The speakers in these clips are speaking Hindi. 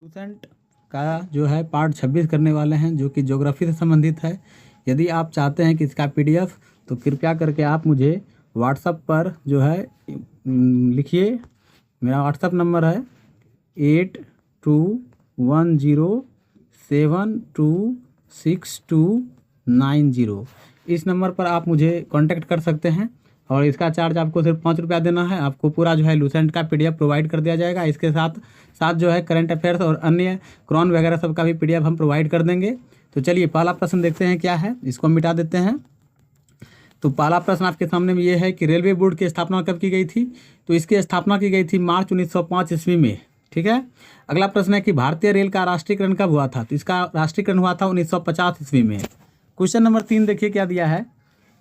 लूसेंट का जो है पार्ट 26 करने वाले हैं, जो कि ज्योग्राफी से संबंधित है। यदि आप चाहते हैं कि इसका पीडीएफ, तो कृपया करके आप मुझे व्हाट्सएप पर जो है लिखिए। मेरा व्हाट्सएप नंबर है 8210726290। इस नंबर पर आप मुझे कांटेक्ट कर सकते हैं और इसका चार्ज आपको सिर्फ 5 रुपया देना है। आपको पूरा जो है लूसेंट का पीडीएफ प्रोवाइड कर दिया जाएगा। इसके साथ साथ जो है करंट अफेयर्स और अन्य क्रॉन वगैरह सब का भी पीडीएफ हम प्रोवाइड कर देंगे। तो चलिए पहला प्रश्न देखते हैं क्या है, इसको हम मिटा देते हैं। तो पहला प्रश्न आपके सामने में ये है कि रेलवे बोर्ड की स्थापना कब की गई थी। तो इसकी स्थापना की गई थी मार्च 1905 ईस्वी में। ठीक है। अगला प्रश्न है कि भारतीय रेल का राष्ट्रीयकरण कब हुआ था। तो इसका राष्ट्रीयकरण हुआ था 1950 ईस्वी में। क्वेश्चन नंबर 3 देखिए क्या दिया है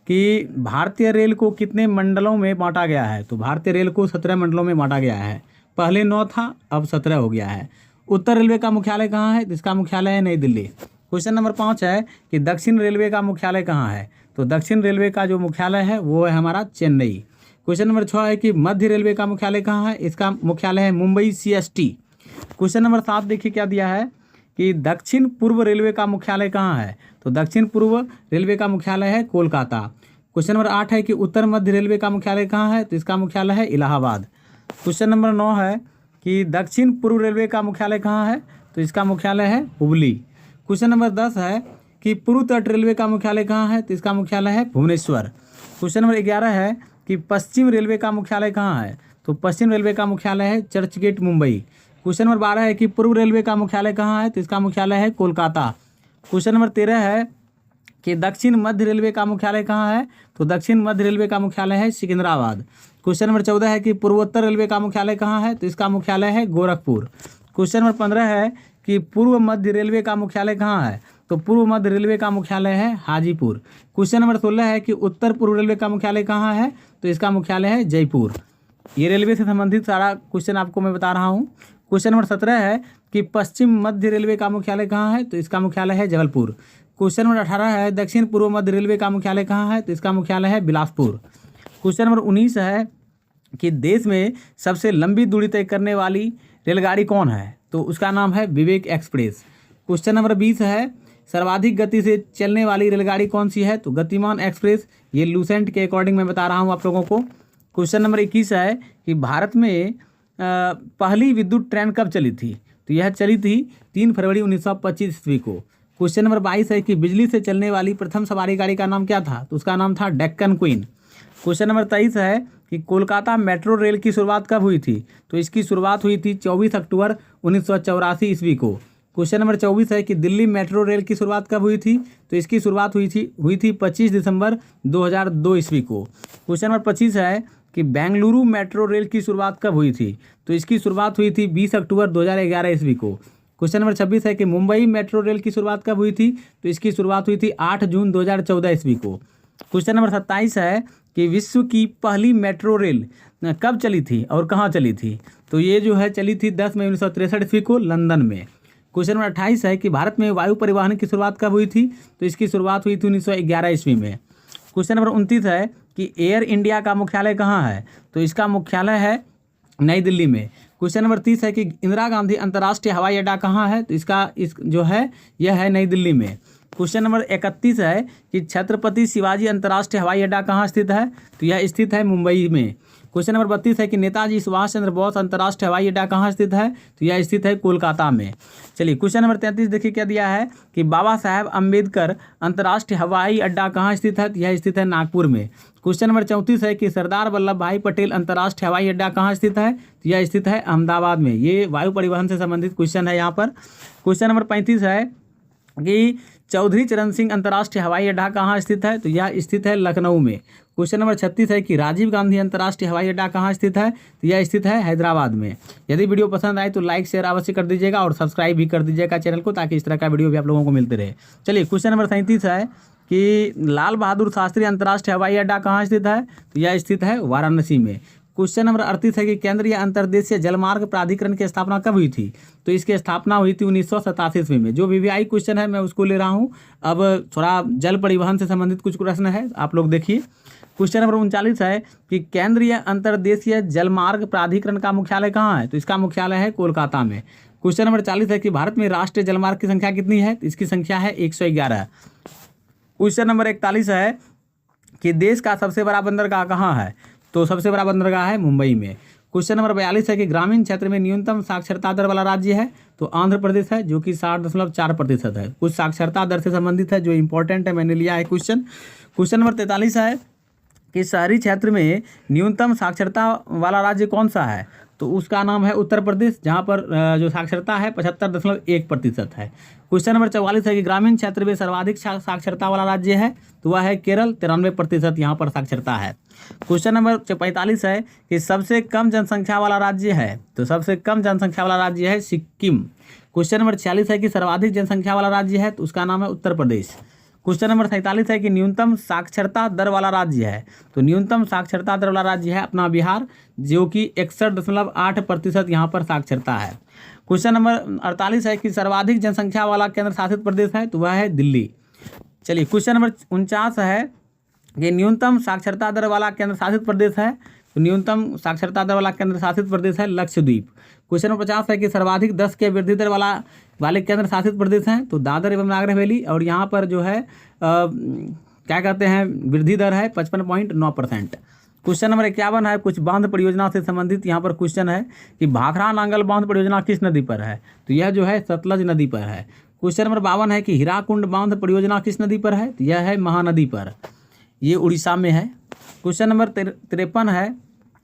कि भारतीय रेल को कितने मंडलों में बांटा गया है। तो भारतीय रेल को 17 मंडलों में बांटा गया है। पहले 9 था, अब 17 हो गया है। उत्तर रेलवे का मुख्यालय कहाँ है। तो इसका मुख्यालय है नई दिल्ली। क्वेश्चन नंबर 5 है कि दक्षिण रेलवे का मुख्यालय कहाँ है। तो दक्षिण रेलवे का जो मुख्यालय है वो है हमारा चेन्नई। क्वेश्चन नंबर 6 है कि मध्य रेलवे का मुख्यालय कहाँ है। इसका मुख्यालय है मुंबई CST। क्वेश्चन नंबर 7 देखिए क्या दिया है कि दक्षिण पूर्व रेलवे का मुख्यालय कहाँ है। तो दक्षिण पूर्व रेलवे का मुख्यालय है कोलकाता। क्वेश्चन नंबर 8 है कि उत्तर मध्य रेलवे का मुख्यालय कहाँ है। तो इसका मुख्यालय है इलाहाबाद। क्वेश्चन नंबर 9 है कि दक्षिण पूर्व रेलवे का मुख्यालय कहाँ है। तो इसका मुख्यालय है हुबली। क्वेश्चन नंबर 10 है कि पूर्व तट रेलवे का मुख्यालय कहाँ है। तो इसका मुख्यालय है भुवनेश्वर। क्वेश्चन नंबर 11 है कि पश्चिम रेलवे का मुख्यालय कहाँ है। तो पश्चिम रेलवे का मुख्यालय है चर्चगेट मुंबई। क्वेश्चन नंबर 12 है कि पूर्व रेलवे का मुख्यालय कहाँ है। तो इसका मुख्यालय है कोलकाता। क्वेश्चन नंबर 13 है कि दक्षिण मध्य रेलवे का मुख्यालय कहाँ है। तो दक्षिण मध्य रेलवे का मुख्यालय है सिकंदराबाद। क्वेश्चन नंबर 14 है कि पूर्वोत्तर रेलवे का मुख्यालय कहाँ है। तो इसका मुख्यालय है गोरखपुर। क्वेश्चन नंबर 15 है कि पूर्व मध्य रेलवे का मुख्यालय कहाँ है। तो पूर्व मध्य रेलवे का मुख्यालय है हाजीपुर। क्वेश्चन नंबर 16 है कि उत्तर पूर्व रेलवे का मुख्यालय कहाँ है। तो इसका मुख्यालय है जयपुर। ये रेलवे से संबंधित सारा क्वेश्चन आपको मैं बता रहा हूँ। क्वेश्चन नंबर 17 है कि पश्चिम मध्य रेलवे का मुख्यालय कहाँ है। तो इसका मुख्यालय है जबलपुर। क्वेश्चन नंबर 18 है दक्षिण पूर्व मध्य रेलवे का मुख्यालय कहाँ है। तो इसका मुख्यालय है बिलासपुर। क्वेश्चन नंबर 19 है कि देश में सबसे लंबी दूरी तय करने वाली रेलगाड़ी कौन है। तो उसका नाम है विवेक एक्सप्रेस। क्वेश्चन नंबर 20 है सर्वाधिक गति से चलने वाली रेलगाड़ी कौन सी है। तो गतिमान एक्सप्रेस। ये लूसेंट के अकॉर्डिंग मैं बता रहा हूँ आप लोगों को। क्वेश्चन नंबर 21 है कि भारत में पहली विद्युत ट्रेन कब चली थी। तो यह चली थी 3 फरवरी 1925 ईस्वी को। क्वेश्चन नंबर 22 है कि बिजली से चलने वाली प्रथम सवारी गाड़ी का नाम क्या था। तो उसका नाम था डेक्कन क्वीन। क्वेश्चन नंबर 23 है कि कोलकाता मेट्रो रेल की शुरुआत कब हुई थी। तो इसकी शुरुआत हुई थी 24 अक्टूबर 1984 ईस्वी को। क्वेश्चन नंबर 24 है कि दिल्ली मेट्रो रेल की शुरुआत कब हुई थी। तो इसकी शुरुआत हुई थी 25 दिसंबर 2002 ईस्वी को। क्वेश्चन नंबर 25 है कि बेंगलुरु मेट्रो रेल की शुरुआत कब हुई थी। तो इसकी शुरुआत हुई थी 20 अक्टूबर 2011 ईस्वी को। क्वेश्चन नंबर 26 है कि मुंबई मेट्रो रेल की शुरुआत कब हुई थी। तो इसकी शुरुआत हुई थी 8 जून 2014 ईस्वी को। क्वेश्चन नंबर 27 है कि विश्व की पहली मेट्रो रेल कब चली थी और कहाँ चली थी। तो ये जो है चली थी 10 मई 1963 ईस्वी को लंदन में। क्वेश्चन नंबर 28 है कि भारत में वायु परिवहन की शुरुआत कब हुई थी। तो इसकी शुरुआत हुई थी 1911 ईस्वी में। क्वेश्चन नंबर 29 है कि एयर इंडिया का मुख्यालय कहाँ है। तो इसका मुख्यालय है नई दिल्ली में। क्वेश्चन नंबर 30 है कि इंदिरा गांधी अंतर्राष्ट्रीय हवाई अड्डा कहाँ है। तो इसका जो है यह है नई दिल्ली में। क्वेश्चन नंबर 31 है कि छत्रपति शिवाजी अंतर्राष्ट्रीय हवाई अड्डा कहाँ स्थित है। तो यह स्थित है मुंबई में। क्वेश्चन नंबर 32 है कि नेताजी सुभाष चंद्र बोस अंतर्राष्ट्रीय हवाई अड्डा कहाँ स्थित है। तो यह स्थित है कोलकाता में। चलिए क्वेश्चन नंबर 33 देखिए क्या दिया है कि बाबा साहेब अम्बेडकर अंतर्राष्ट्रीय हवाई अड्डा कहाँ स्थित है। तो यह स्थित है नागपुर में। क्वेश्चन नंबर 34 है कि सरदार वल्लभ भाई पटेल अंतर्राष्ट्रीय हवाई अड्डा कहाँ स्थित है। तो यह स्थित है अहमदाबाद में। ये वायु परिवहन से संबंधित क्वेश्चन है यहाँ पर। क्वेश्चन नंबर 35 है कि चौधरी चरण सिंह अंतर्राष्ट्रीय हवाई अड्डा कहाँ स्थित है। तो यह स्थित है लखनऊ में। क्वेश्चन नंबर 36 है कि राजीव गांधी अंतर्राष्ट्रीय हवाई अड्डा कहाँ स्थित है। तो यह स्थित है हैदराबाद में। यदि वीडियो पसंद आए तो लाइक शेयर अवश्य कर दीजिएगा और सब्सक्राइब भी कर दीजिएगा चैनल को, ताकि इस तरह का वीडियो भी आप लोगों को मिलते रहे। चलिए क्वेश्चन नंबर 37 है कि लाल बहादुर शास्त्री अंतर्राष्ट्रीय हवाई अड्डा कहाँ स्थित है। तो यह स्थित है वाराणसी में। क्वेश्चन नंबर 38 है कि केंद्रीय अंतर्देशीय जलमार्ग प्राधिकरण की स्थापना कब हुई थी। तो इसकी स्थापना हुई थी 1987 ईस्वी में। जो वीवीआई क्वेश्चन है मैं उसको ले रहा हूँ। अब थोड़ा जल परिवहन से संबंधित कुछ प्रश्न है, आप लोग देखिए। क्वेश्चन नंबर 39 है कि केंद्रीय अंतर्देशीय जलमार्ग प्राधिकरण का मुख्यालय कहाँ है। तो इसका मुख्यालय है कोलकाता में। क्वेश्चन नंबर 40 है कि भारत में राष्ट्रीय जलमार्ग की संख्या कितनी है? तो इसकी संख्या है 111। क्वेश्चन नंबर 41 है कि देश का सबसे बड़ा बंदरगाह कहाँ है? तो सबसे बड़ा बंदरगाह है मुंबई में। क्वेश्चन नंबर 42 है कि ग्रामीण क्षेत्र में न्यूनतम साक्षरता दर वाला राज्य है? तो आंध्र प्रदेश है, जो कि 60.4% है। कुछ साक्षरता दर से संबंधित है जो इंपॉर्टेंट है, मैंने लिया है क्वेश्चन। क्वेश्चन नंबर 43 है कि शहरी क्षेत्र में न्यूनतम साक्षरता वाला राज्य कौन सा है? तो उसका नाम है उत्तर प्रदेश, जहाँ पर जो साक्षरता है 75.1% है। क्वेश्चन नंबर 44 है कि ग्रामीण क्षेत्र में सर्वाधिक साक्षरता वाला राज्य है? तो वह है केरल, 93% यहाँ पर साक्षरता है। क्वेश्चन नंबर 45 है कि सबसे कम जनसंख्या वाला राज्य है? तो सबसे कम जनसंख्या वाला राज्य है सिक्किम। क्वेश्चन नंबर 46 है कि सर्वाधिक जनसंख्या वाला राज्य है? तो उसका नाम है उत्तर प्रदेश। क्वेश्चन नंबर 47 है कि न्यूनतम साक्षरता दर वाला राज्य है? तो न्यूनतम साक्षरता दर वाला राज्य है अपना बिहार, जो कि 61.8% यहाँ पर साक्षरता है। क्वेश्चन नंबर 48 है कि सर्वाधिक जनसंख्या वाला केंद्र शासित प्रदेश है? तो वह है दिल्ली। चलिए, क्वेश्चन नंबर 49 है कि न्यूनतम साक्षरता दर वाला केंद्र शासित प्रदेश है? तो न्यूनतम साक्षरता दर वाला केंद्र शासित प्रदेश है लक्षद्वीप। क्वेश्चन नंबर 50 है कि सर्वाधिक 10 के वृद्धि दर वाले केंद्र शासित प्रदेश हैं? तो दादर एवं नागर हवेली, और यहाँ पर जो है क्या कहते हैं, वृद्धि दर है 55.9%। क्वेश्चन नंबर 51 है कुछ बांध परियोजना से संबंधित। यहाँ पर क्वेश्चन है कि भाखड़ा नांगल बांध परियोजना किस नदी पर है? तो यह जो है सतलज नदी पर है। क्वेश्चन नंबर 52 है कि हीराकुंड बांध परियोजना किस नदी पर है? तो यह है महानदी पर, ये उड़ीसा में है। क्वेश्चन नंबर 53 है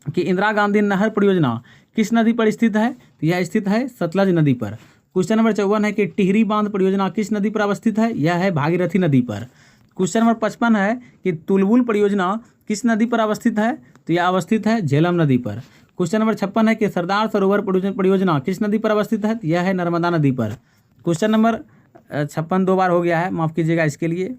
कि इंदिरा गांधी नहर परियोजना किस नदी पर स्थित है? तो यह स्थित है सतलज नदी पर। क्वेश्चन नंबर 54 है कि टिहरी बांध परियोजना किस नदी पर अवस्थित है? यह है भागीरथी नदी पर। क्वेश्चन नंबर 55 है कि तुलबुल परियोजना किस नदी पर अवस्थित है? तो यह अवस्थित है झेलम नदी पर। क्वेश्चन नंबर 56 है कि सरदार सरोवर परियोजना किस नदी पर अवस्थित है? तो यह है नर्मदा नदी पर। क्वेश्चन नंबर 56 दो बार हो गया है, माफ़ कीजिएगा इसके लिए,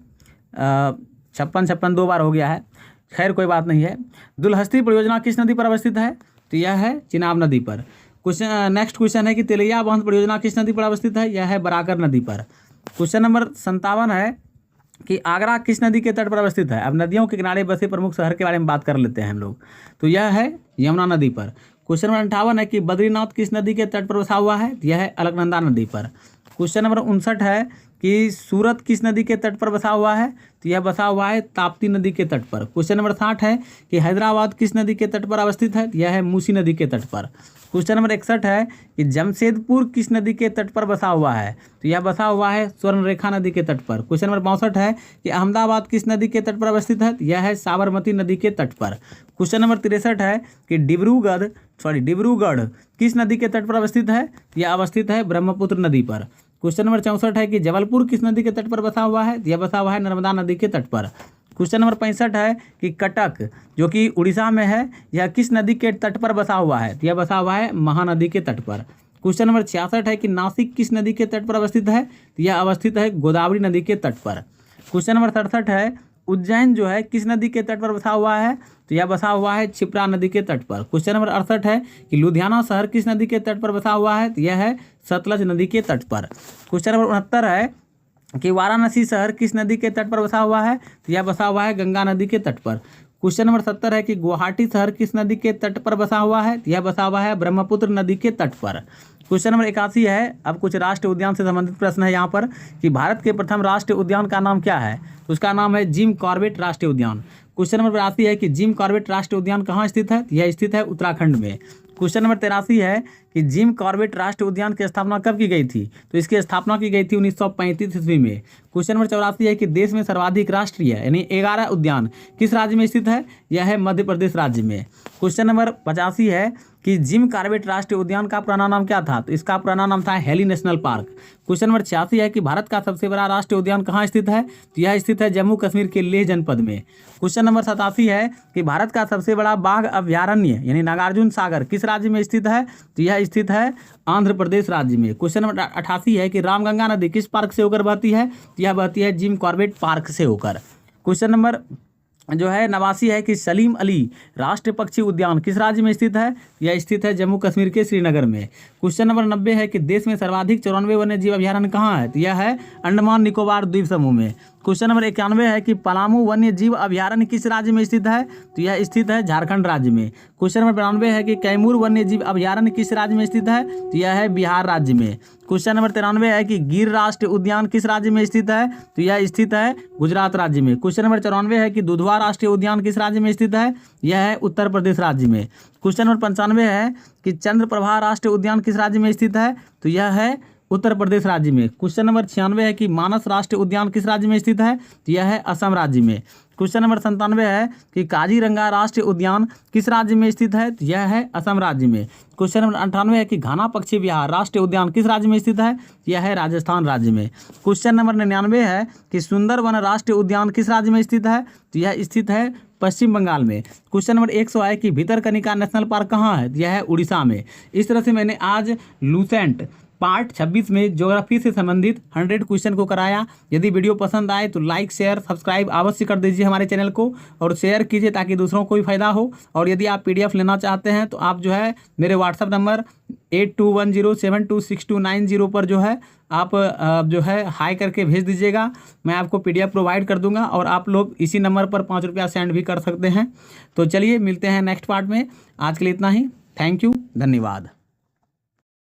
56 दो बार हो गया है, खैर कोई बात नहीं है। दुलहस्ती परियोजना किस नदी पर अवस्थित है? तो यह है चिनाब नदी पर। नेक्स्ट क्वेश्चन है कि तेलिया बांध परियोजना किस नदी पर अवस्थित है? यह है बराकर नदी पर। क्वेश्चन नंबर 57 है कि आगरा किस नदी के तट पर अवस्थित है? अब नदियों के किनारे बसे प्रमुख शहर के बारे में बात कर लेते हैं हम लोग। तो यह है यमुना नदी पर। क्वेश्चन नंबर 58 है कि बद्रीनाथ किस नदी के तट पर बसा हुआ है? यह है अलकनंदा नदी पर। क्वेश्चन नंबर 59 है कि सूरत किस नदी के तट पर बसा हुआ है? तो यह बसा हुआ है ताप्ती नदी के तट पर। क्वेश्चन नंबर 60 है कि हैदराबाद किस नदी के तट पर अवस्थित है? यह है मूसी नदी के तट पर। क्वेश्चन नंबर 61 है कि जमशेदपुर किस नदी के तट पर बसा हुआ है? तो यह बसा हुआ है स्वर्णरेखा नदी के तट पर। क्वेश्चन नंबर 62 है कि अहमदाबाद किस नदी के तट पर अवस्थित है? यह है साबरमती नदी के तट पर। क्वेश्चन नंबर 63 है कि डिब्रूगढ़ किस नदी के तट पर अवस्थित है? यह अवस्थित है ब्रह्मपुत्र नदी पर। क्वेश्चन नंबर 64 है कि जबलपुर किस नदी के तट पर बसा हुआ है? यह बसा हुआ है नर्मदा नदी के तट पर। क्वेश्चन नंबर 65 है कि कटक, जो कि उड़ीसा में है, यह किस नदी के तट पर बसा हुआ है? यह बसा हुआ है महानदी के तट पर। क्वेश्चन नंबर 66 है कि नासिक किस नदी के तट पर अवस्थित है? यह अवस्थित है गोदावरी नदी के तट पर। क्वेश्चन नंबर 67 है उज्जैन जो है किस नदी के तट पर बसा हुआ है? तो यह बसा हुआ है क्षिप्रा नदी के तट पर। क्वेश्चन नंबर 68 है कि लुधियाना शहर किस नदी के तट पर बसा हुआ है? तो यह है सतलज नदी के तट पर। क्वेश्चन नंबर 69 है कि वाराणसी शहर किस नदी के तट पर बसा हुआ है? तो यह बसा हुआ है गंगा नदी के तट पर। क्वेश्चन नंबर 70 है कि गुवाहाटी शहर किस नदी के तट पर बसा हुआ है? तो यह बसा हुआ है ब्रह्मपुत्र नदी के तट पर। क्वेश्चन नंबर 81 है, अब कुछ राष्ट्रीय उद्यान से संबंधित प्रश्न है यहाँ पर, कि भारत के प्रथम राष्ट्रीय उद्यान का नाम क्या है? तो उसका नाम है जिम कॉर्बेट राष्ट्रीय उद्यान। क्वेश्चन नंबर 82 है कि जिम कॉर्बेट राष्ट्रीय उद्यान कहाँ स्थित है? यह स्थित है उत्तराखंड में। क्वेश्चन नंबर 83 है कि जिम कॉर्बेट राष्ट्रीय उद्यान की स्थापना कब की गई थी? तो इसकी स्थापना की गई थी 1935 ईस्वी में। क्वेश्चन नंबर 84 है कि देश में सर्वाधिक राष्ट्रीय यानी 11 उद्यान किस राज्य में स्थित है? यह है मध्य प्रदेश राज्य में। क्वेश्चन नंबर 85 है कि जिम कॉर्बेट राष्ट्रीय उद्यान का पुराना नाम क्या था? तो इसका पुराना नाम था heli national park. Question number 86 है कि भारत का सबसे बड़ा राष्ट्रीय उद्यान कहाँ स्थित है? तो यह स्थित है जम्मू कश्मीर के लेह जनपद में। क्वेश्चन नंबर 87 है कि भारत का सबसे बड़ा बाघ अभयारण्य यानी नागार्जुन सागर किस राज्य में स्थित है? तो यह स्थित है आंध्र प्रदेश राज्य में। क्वेश्चन नंबर 88 है कि रामगंगा नदी किस पार्क से होकर बहती है? तो यह बहती है जिम कॉर्बेट पार्क से होकर। क्वेश्चन नंबर जो है 89 है कि सलीम अली राष्ट्रीय पक्षी उद्यान किस राज्य में स्थित है? यह स्थित है जम्मू कश्मीर के श्रीनगर में। क्वेश्चन नंबर 90 है कि देश में सर्वाधिक 94 वन्य जीव अभयारण्य कहाँ है? तो यह है अंडमान निकोबार द्वीप समूह में। क्वेश्चन नंबर 91 है कि पलामू वन्य जीव अभयारण्य किस राज्य में स्थित है? तो यह स्थित है झारखंड राज्य में। क्वेश्चन नंबर 92 है कि कैमूर वन्य जीव अभयारण्य किस राज्य में स्थित है? तो यह है बिहार राज्य में। क्वेश्चन नंबर 93 है कि गिर राष्ट्रीय उद्यान किस राज्य में स्थित है? तो यह स्थित है गुजरात राज्य में। क्वेश्चन नंबर 94 है कि दुधवा राष्ट्रीय उद्यान किस राज्य में स्थित है? यह है उत्तर प्रदेश राज्य में। क्वेश्चन नंबर 95 है कि चंद्रप्रभा राष्ट्रीय उद्यान किस राज्य में स्थित है? तो यह है उत्तर प्रदेश राज्य में। क्वेश्चन नंबर 96 है कि मानस राष्ट्रीय उद्यान किस राज्य में स्थित है? तो यह है असम राज्य में। क्वेश्चन नंबर 97 है कि काजीरंगा राष्ट्रीय उद्यान किस राज्य में स्थित है? तो यह है असम राज्य में। क्वेश्चन नंबर 98 है कि घना पक्षी विहार राष्ट्रीय उद्यान किस राज्य में स्थित है? यह है राजस्थान राज्य में। क्वेश्चन नंबर 99 है कि सुंदरवन राष्ट्रीय उद्यान किस राज्य में स्थित है? तो यह स्थित है पश्चिम बंगाल में। क्वेश्चन नंबर 100 है कि भितरकनिका नेशनल पार्क कहाँ है? यह है उड़ीसा में। इस तरह से मैंने आज लूसेंट पार्ट 26 में ज्योग्राफी से संबंधित 100 क्वेश्चन को कराया। यदि वीडियो पसंद आए तो लाइक शेयर सब्सक्राइब अवश्य कर दीजिए हमारे चैनल को और शेयर कीजिए ताकि दूसरों को भी फायदा हो। और यदि आप PDF लेना चाहते हैं तो आप जो है मेरे व्हाट्सएप नंबर 8210726290 पर जो है आप जो है हाई करके भेज दीजिएगा। मैं आपको PDF प्रोवाइड कर दूंगा और आप लोग इसी नंबर पर 5 रुपया सेंड भी कर सकते हैं। तो चलिए मिलते हैं नेक्स्ट पार्ट में। आज के लिए इतना ही। थैंक यू, धन्यवाद।